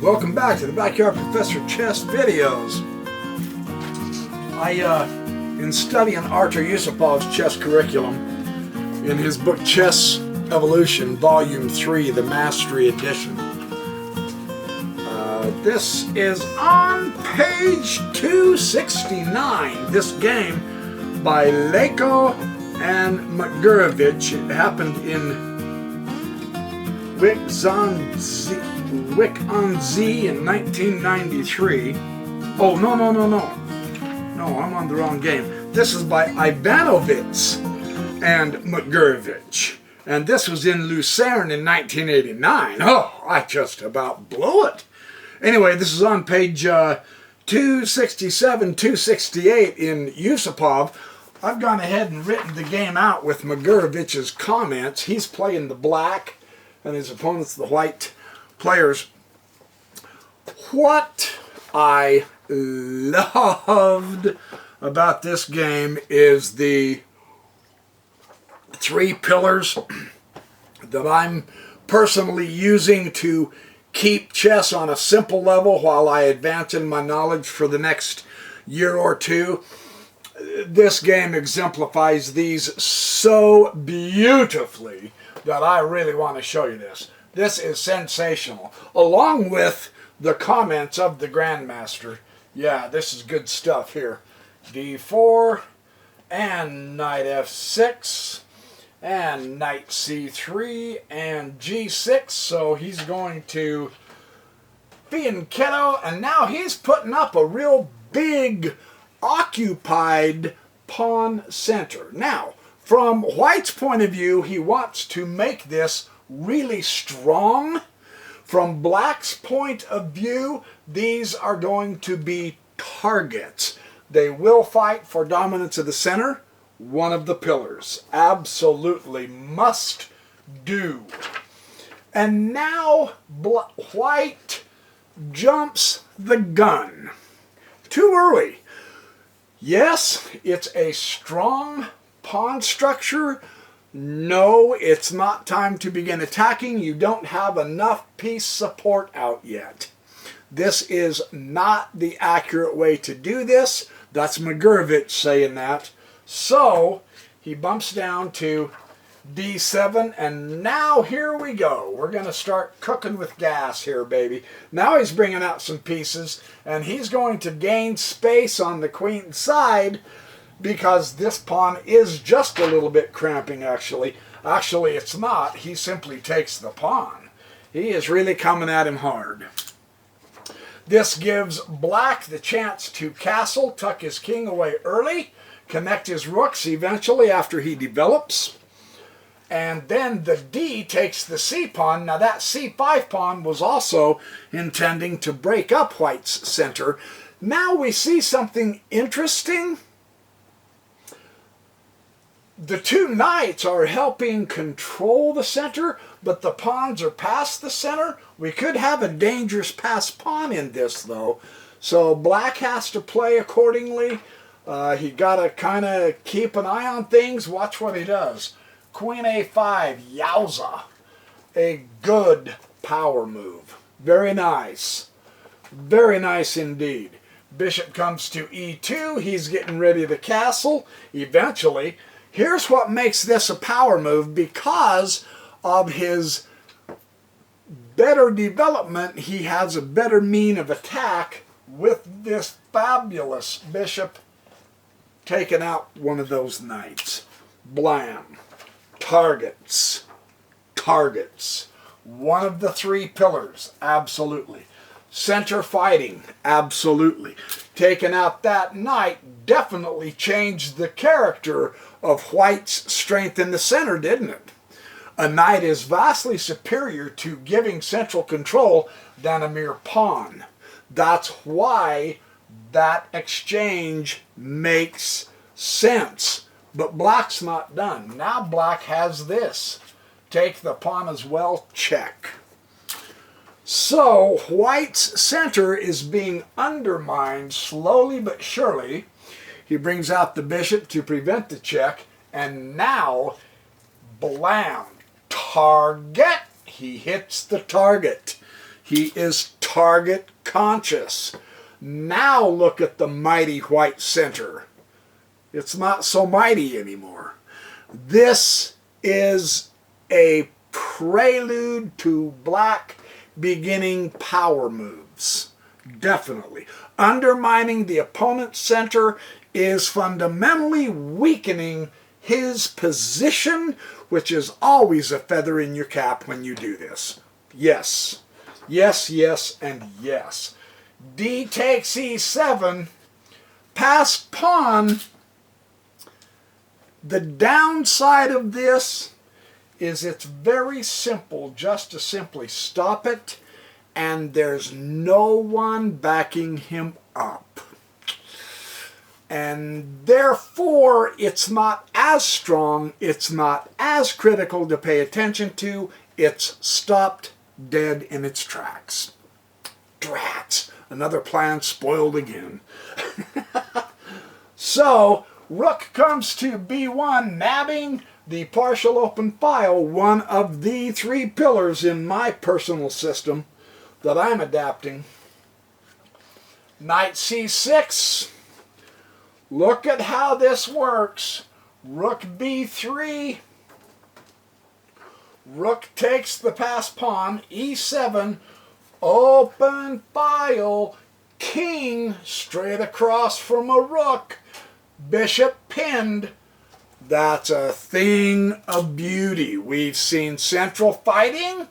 Welcome back to the Backyard Professor Chess videos. In studying Artur Yusupov's chess curriculum, in his book Chess Evolution, Volume 3, the Mastery Edition, this is on page 269, this game by Leko and Migurovich. It happened in Wick on Z in 1993. Oh, no, I'm on the wrong game. This is by Ivanovitz and Migurovich. And this was in Lucerne in 1989. Oh, I just about blew it. Anyway, this is on page 267, 268 in Yusupov. I've gone ahead and written the game out with Migurovich's comments. He's playing the black and his opponent's the white players. What I loved about this game is the three pillars that I'm personally using to keep chess on a simple level while I advance in my knowledge for the next year or two. This game exemplifies these so beautifully that I really want to show you this. This is sensational, along with the comments of the Grandmaster. Yeah, this is good stuff here. D4 and knight F6 and knight C3 and G6. So he's going to be in Keto, and now he's putting up a real big occupied pawn center. Now, from White's point of view, he wants to make this really strong. From Black's point of view, these are going to be targets. They will fight for dominance of the center, one of the pillars. Absolutely must do. And now White jumps the gun. Too early. Yes, it's a strong pawn structure. No, it's not time to begin attacking. You don't have enough piece support out yet. This is not the accurate way to do this. That's Migurovich saying that. So he bumps down to D7, and now here we go. We're going to start cooking with gas here, baby. Now he's bringing out some pieces, and he's going to gain space on the queen side, because this pawn is just a little bit cramping, actually. Actually, it's not. He simply takes the pawn. He is really coming at him hard. This gives Black the chance to castle, tuck his king away early, connect his rooks eventually after he develops. And then the D takes the C pawn. Now that C5 pawn was also intending to break up White's center. Now we see something interesting. The two knights are helping control the center, but the pawns are past the center. We could have a dangerous passed pawn in this, though. So Black has to play accordingly. He got to kind of keep an eye on things. Watch what he does. Queen A5, yowza. A good power move. Very nice. Very nice indeed. Bishop comes to E2. He's getting ready to castle. Eventually, here's what makes this a power move. Because of his better development, he has a better mean of attack with this fabulous bishop taking out one of those knights. Blam. Targets. Targets. One of the three pillars. Absolutely. Center fighting. Absolutely. Taking out that knight definitely changed the character of White's strength in the center, didn't it? A knight is vastly superior to giving central control than a mere pawn. That's why that exchange makes sense. But Black's not done. Now Black has this. Take the pawn as well, check. So White's center is being undermined slowly but surely. He brings out the bishop to prevent the check, and now, blam, target. He hits the target. He is target conscious. Now look at the mighty white center. It's not so mighty anymore. This is a prelude to black beginning power moves. Definitely. Undermining the opponent's center is fundamentally weakening his position, which is always a feather in your cap when you do this. Yes. Yes, yes, and yes. D takes E7. Passed pawn. The downside of this is it's very simple just to simply stop it, and there's no one backing him up. And therefore, it's not as strong, it's not as critical to pay attention to. It's stopped dead in its tracks. Drats! Another plan spoiled again. So, rook comes to B1, nabbing the partial open file, one of the 3 pillars in my personal system that I'm adapting. Knight C6. Look at how this works. Rook B3. Rook takes the passed pawn. E7. Open file. King straight across from a rook. Bishop pinned. That's a thing of beauty. We've seen central fighting,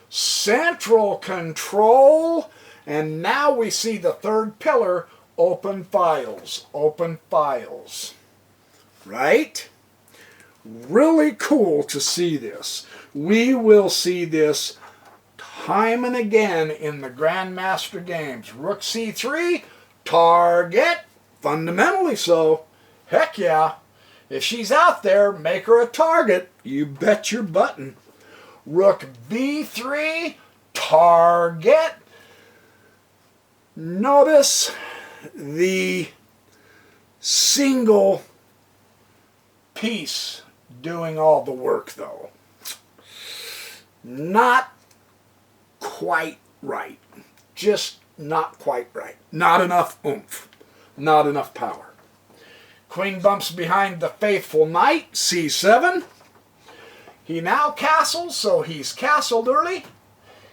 central control, and now we see the 3rd pillar, open files, open files. Right? Really cool to see this. We will see this time and again in the Grandmaster games. Rook C3, target, fundamentally so. Heck yeah. If she's out there, make her a target. You bet your button. Rook B3, target. Notice the single piece doing all the work, though. Not quite right. Just not quite right. Not enough oomph. Not enough power. Queen bumps behind the faithful knight, C7. He now castles, so he's castled early.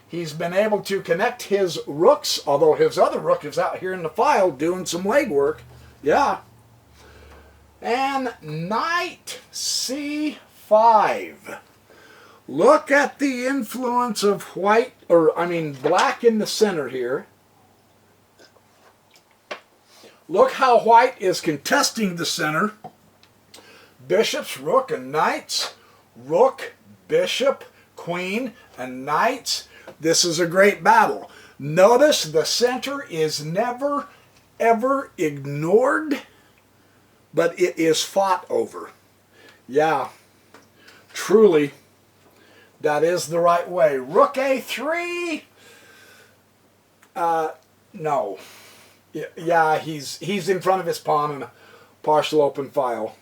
He's been able to connect his rooks, although his other rook is out here in the file doing some legwork. Yeah. And knight C5. Look at the influence of black in the center here. Look how white is contesting the center. Bishops, rook, and knights. Rook, bishop, queen, and knights. This is a great battle. Notice the center is never, ever ignored, but it is fought over. Yeah, truly, that is the right way. Rook A3. No. Yeah, he's in front of his pawn in a partial open file.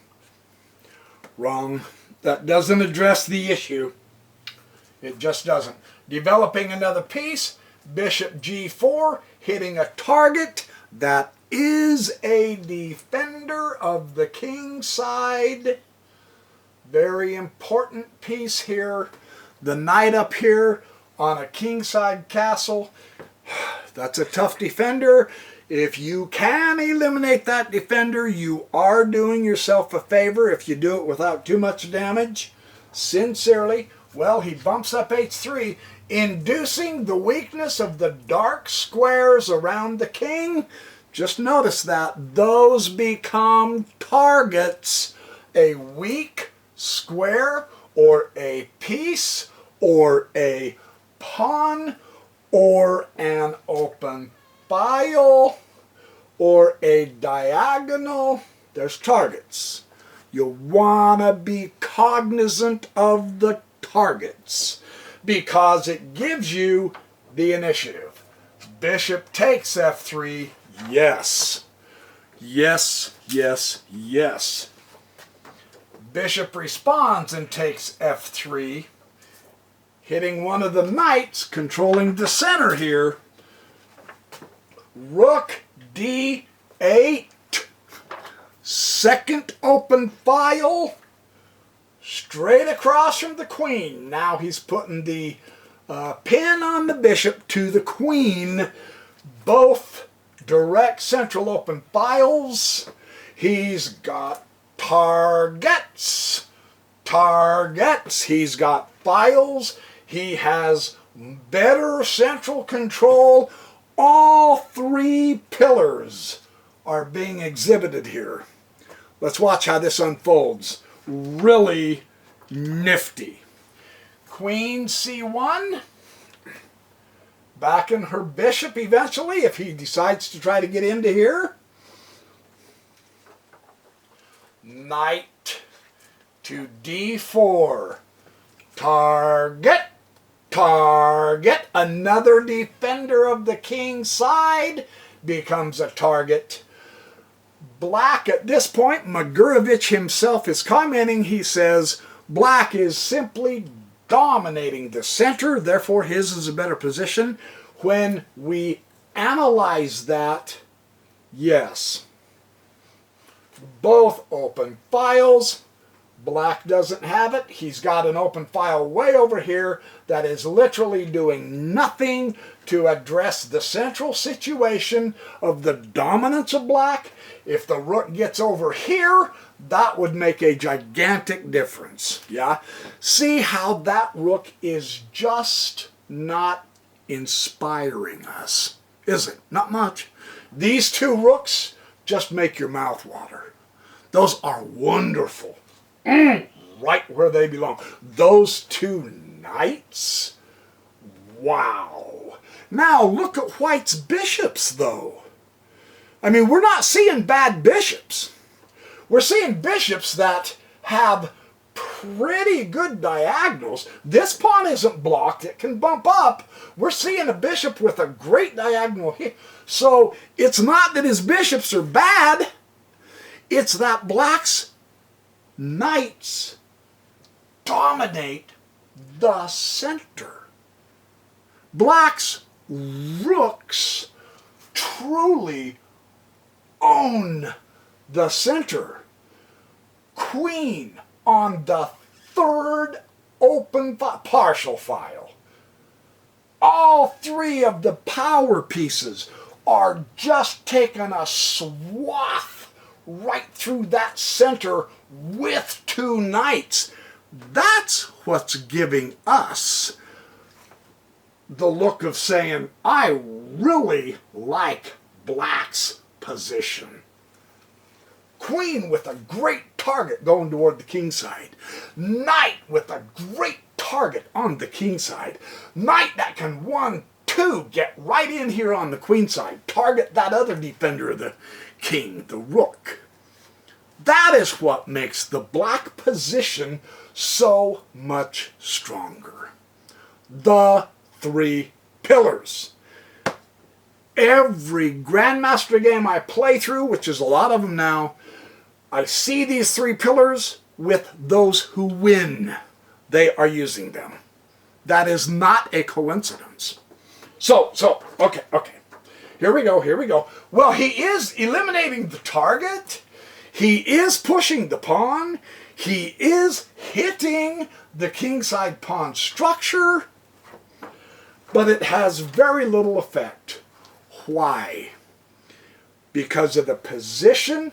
Wrong. That doesn't address the issue. It just doesn't. Developing another piece, bishop G4, hitting a target that is a defender of the king side. Very important piece here. The knight up here on a kingside castle. That's a tough defender. If you can eliminate that defender, you are doing yourself a favor if you do it without too much damage. Sincerely. Well, he bumps up H3, inducing the weakness of the dark squares around the king. Just notice that. Those become targets. A weak square or a piece or a pawn or an open file or a diagonal. There's targets. You want to be cognizant of the targets because it gives you the initiative. Bishop takes F3. Yes. Yes, yes, yes. Bishop responds and takes F3, hitting one of the knights, controlling the center here. Rook D8. Second open file. Straight across from the queen. Now he's putting the pin on the bishop to the queen. Both direct central open files. He's got targets. Targets. He's got files. He has better central control. All three pillars are being exhibited here. Let's watch how this unfolds. Really nifty. Queen C1. Backing her bishop eventually if he decides to try to get into here. Knight to D4. Target. Target. Another defender of the king's side becomes a target. Black at this point, Magurovich himself is commenting. He says, Black is simply dominating the center, therefore his is a better position. When we analyze that, yes, both open files. Black doesn't have it. He's got an open file way over here that is literally doing nothing to address the central situation of the dominance of Black. If the rook gets over here, that would make a gigantic difference. Yeah? See how that rook is just not inspiring us, is it? Not much. These two rooks just make your mouth water. Those are wonderful. Right where they belong. Those two knights? Wow. Now look at White's bishops, though. I mean, we're not seeing bad bishops. We're seeing bishops that have pretty good diagonals. This pawn isn't blocked. It can bump up. We're seeing a bishop with a great diagonal here. So it's not that his bishops are bad. It's that Black's knights dominate the center. Black's rooks truly own the center. Queen on the third open partial file. All three of the power pieces are just taking a swath right through that center with two knights. That's what's giving us the look of saying, I really like Black's position. Queen with a great target going toward the king side. Knight with a great target on the king side. Knight that can 1-2 get right in here on the queen side. Target that other defender of the king, the rook. That is what makes the Black position so much stronger. The three pillars. Every Grandmaster game I play through, which is a lot of them now, I see these three pillars with those who win. They are using them. That is not a coincidence. So, okay. Here we go. Well, he is eliminating the target. He is pushing the pawn. He is hitting the kingside pawn structure. But it has very little effect. Why? Because of the position,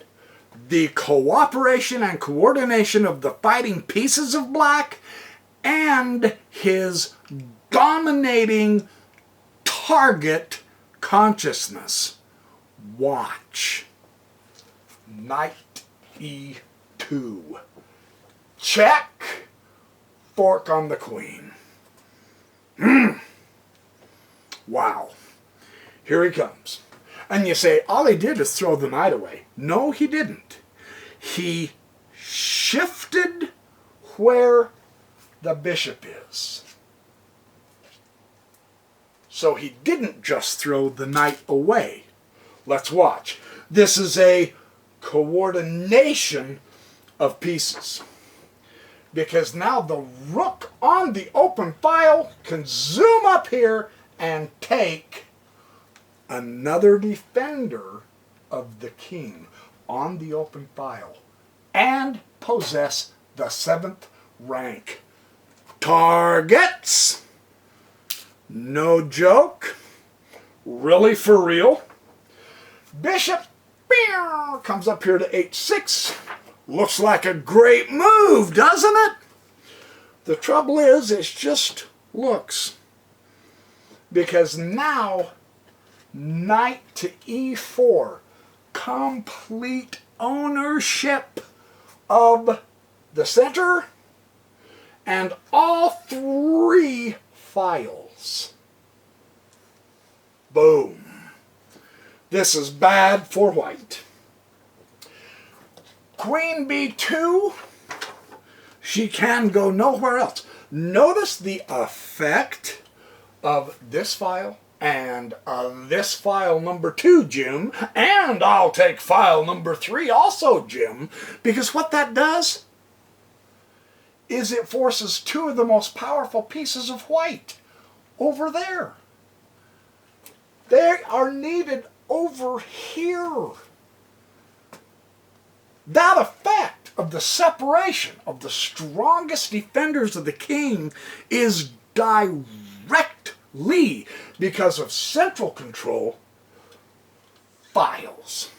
the cooperation and coordination of the fighting pieces of Black, and his dominating target consciousness. Watch. Knight E2. Check. Fork on the queen. Wow. Here he comes. And you say, all he did is throw the knight away. No, he didn't. He shifted where the bishop is. So he didn't just throw the knight away. Let's watch. This is a coordination of pieces. Because now the rook on the open file can zoom up here and take another defender of the king on the open file and possess the 7th rank. Targets! No joke. Really for real. Bishop comes up here to h6. Looks like a great move, doesn't it? The trouble is, it's just looks. Because now, knight to e4, complete ownership of the center and all 3 files. Boom. This is bad for white. Queen b2, she can go nowhere else. Notice the effect of this file and this file number 2, Jim, and I'll take file number 3 also, Jim, because what that does is it forces 2 of the most powerful pieces of white over there. They are needed over here. That effect of the separation of the strongest defenders of the king is directly because of central control files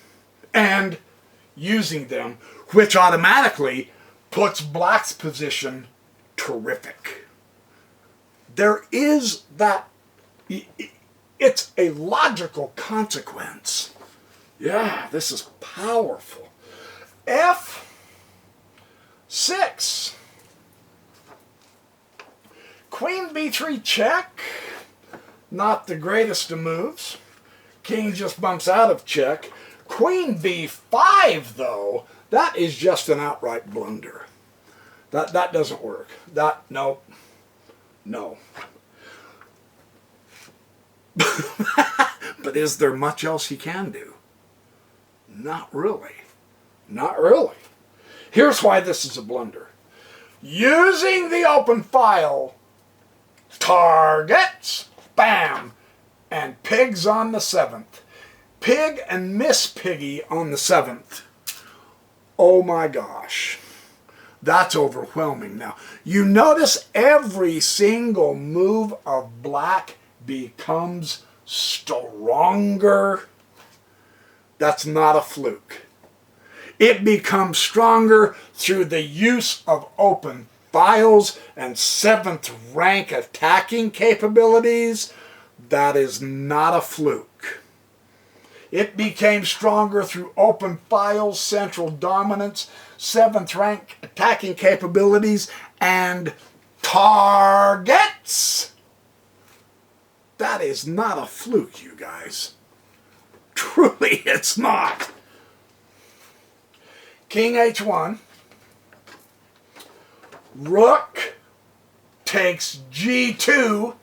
and using them, which automatically puts black's position terrific. There is that, it's a logical consequence. Yeah, this is powerful. f6. Queen b3 check. Not the greatest of moves. King just bumps out of check. Queen b5, though, that is just an outright blunder. That doesn't work. No. But is there much else he can do? Not really. Not really. Here's why this is a blunder. Using the open file, targets, bam, and pigs on the 7th. Pig and Miss Piggy on the 7th. Oh my gosh. That's overwhelming. Now, you notice every single move of black becomes stronger. That's not a fluke. It becomes stronger through the use of open files and 7th rank attacking capabilities. That is not a fluke. It became stronger through open files, central dominance, 7th rank attacking capabilities, and targets. That is not a fluke, you guys. Truly, it's not. King h1. Rook takes g2.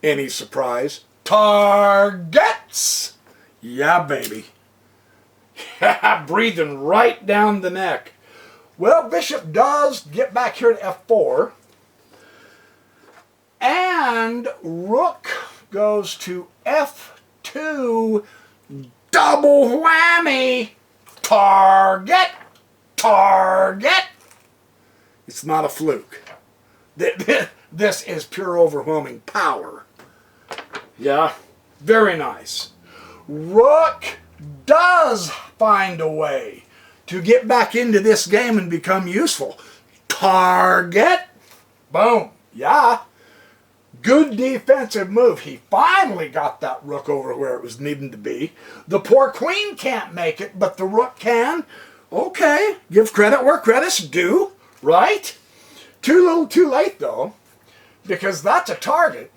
Any surprise? Targets. Yeah, baby. Breathing right down the neck. Well, bishop does get back here to f4. And rook goes to f2. Double whammy. Target. Target. It's not a fluke. This is pure overwhelming power. Yeah, very nice. Rook does find a way to get back into this game and become useful. Target. Boom. Yeah. Good defensive move. He finally got that rook over where it was needing to be. The poor queen can't make it, but the rook can. Okay, give credit where credit's due, right? Too little too late, though, because that's a target.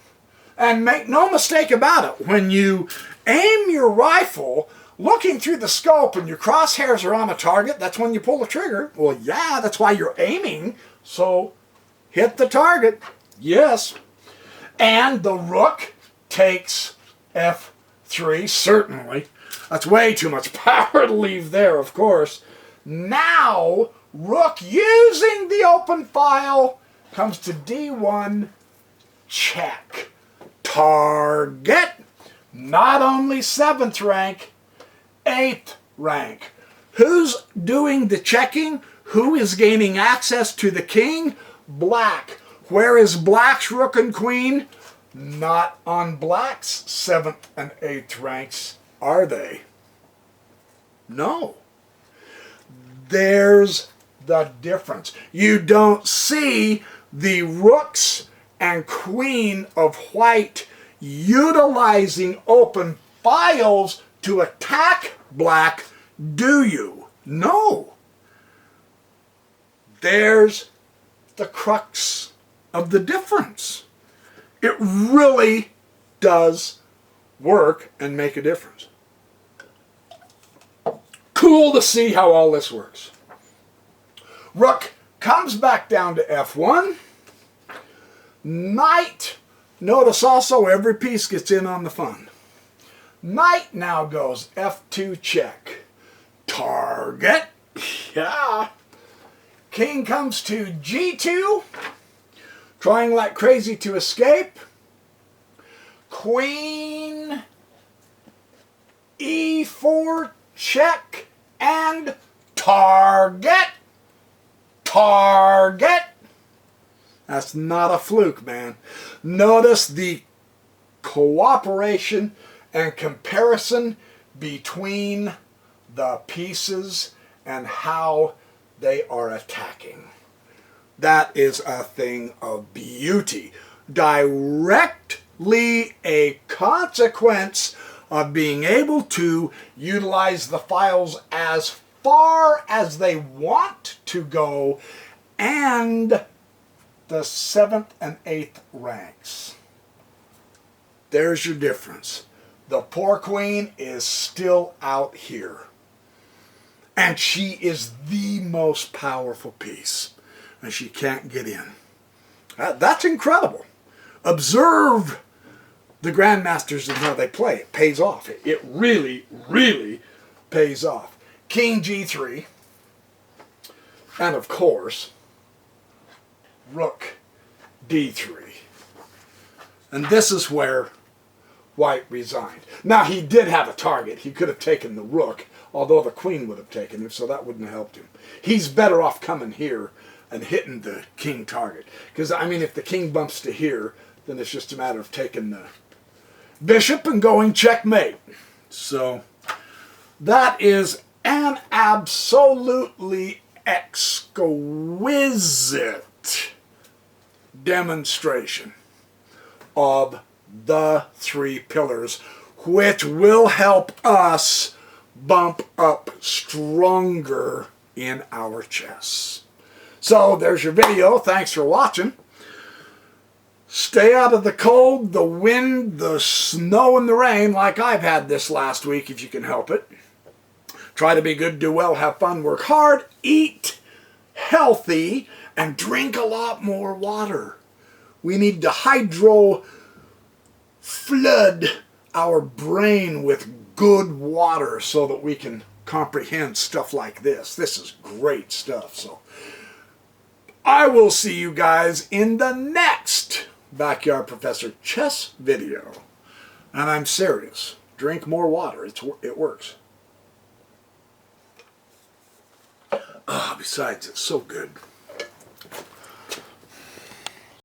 And make no mistake about it, when you aim your rifle looking through the scope and your crosshairs are on a target, that's when you pull the trigger. Well, yeah, that's why you're aiming, so hit the target. Yes. And the rook takes f3, certainly. That's way too much power to leave there, of course. Now, rook using the open file comes to d1, check. Target. Not only 7th rank, 8th rank. Who's doing the checking? Who is gaining access to the king? Black. Where is Black's rook and queen? Not on Black's 7th and 8th ranks, are they? No. There's the difference. You don't see the rooks and queen of white utilizing open files to attack Black, do you? No. There's the crux of the difference. It really does work and make a difference. Cool to see how all this works. Rook comes back down to F1. Knight, notice also every piece gets in on the fun. Knight now goes F2 check. Target. Yeah. King comes to G2. Trying like crazy to escape. Queen E4 check and target. Target. That's not a fluke, man. Notice the cooperation and comparison between the pieces and how they are attacking. That is a thing of beauty. Directly a consequence of being able to utilize the files as far as they want to go and the 7th and 8th ranks. There's your difference. The poor queen is still out here. And she is the most powerful piece. And she can't get in. That's incredible. Observe the Grandmasters and how they play. It pays off. It really, really pays off. King G3. And of course, Rook D3. And this is where White resigned. Now, he did have a target. He could have taken the Rook, although the Queen would have taken him, so that wouldn't have helped him. He's better off coming here and hitting the King target. Because, I mean, if the King bumps to here, then it's just a matter of taking the Bishop and going checkmate. So, that is an absolutely exquisite demonstration of the 3 pillars, which will help us bump up stronger in our chess. So there's your video. Thanks for watching. Stay out of the cold, the wind, the snow, and the rain like I've had this last week if you can help it. Try to be good, do well, have fun, work hard, eat healthy, and drink a lot more water. We need to flood our brain with good water so that we can comprehend stuff like this. This is great stuff. So I will see you guys in the next Backyard Professor Chess video. And I'm serious. Drink more water. It works. Besides, it's so good.